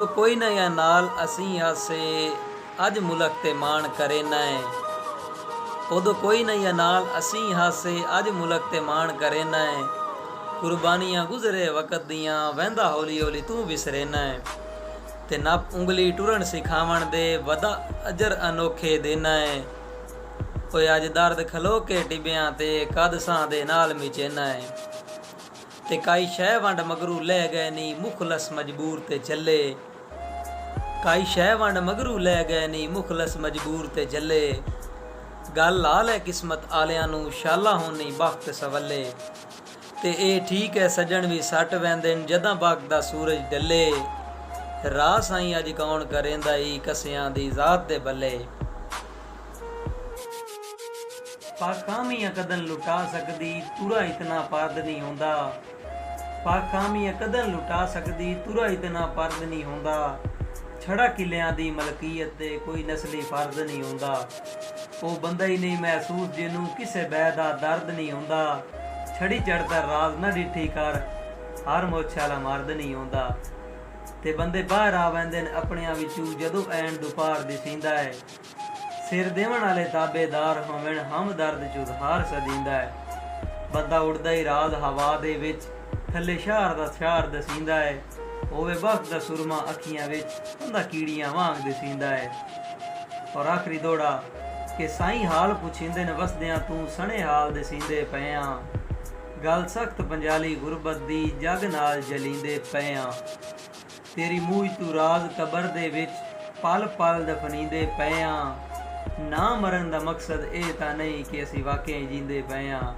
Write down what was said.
तो कोई ना या नाल असी हासे अज मुलक ते मान करे ना है। उदो कोई ना या नाल असी हासे अज मुलक ते मान करे ना है। कुर्बानियां गुजरे वक़्त दियां वहंदा हौली हौली तू विसरे ना है। ते नप उंगली टुरन सिखावण दे वदा अजर अनोखे देना है। ओए अज दर्द खलो के टिबियां ते कदसां दे नाल मिचेना है। ते काई शह वंड मगरू लै गए नी मुखलस मजबूर ते चले। काई शह वंड मगरू लै गए नी मुखलस मजबूर ते चले। गल लाल है किस्मत आलियां नू शाला होनी बख्त सवले। ते ए ठीक है सजन भी सट वैंदे जदां बग दा सूरज डले। राह साईं अज कौन करेंदा ई कसियां दी जात दे बल्ले। पाखामियां कदन लुटा सकदी तुरा इतना पर्द नहीं होंदा। पाखामियां कदन लुटा सकदी तुरा इतना पर्द नहीं होंदा। छड़ा किलियां दी मलकीयत दे कोई नस्ली फर्द नहीं होंदा। वो बंदा ही नहीं महसूस जिनू किसे बै दा दर्द नहीं होंदा। छड़ी चढ़दा राज ना डिठी कर हर मोछे वाला मर्द नहीं होंदा। ते बंदे बाहर आ वैंदे ने अपनियां विचों जदों ऐन दुपार दिसींदा है। सिर देवन वाले ताबेदार होवन हम दर्द च उधार सदींदा है। बंदा उड़दा ही राज हवा दे विच थल्ले शहर दा शहर दसींदा है। होवे वक्त दा सुरमा अखियां विच उंदा कीड़ियां वांग दिसींदा है। और आखिरी दौड़ा कि साईं हाल पुछींदे न वसदियां तू सने हाल दसींदे पया। गल सख्त पंजाली गुरबत दी जग नाल जलींदे पया। तेरी मूझ तू राज कबर दे विच पल पल दफनींदे पया। ना मरन दा मकसद ए तां नहीं कि असी वाकई जींदे पए हां।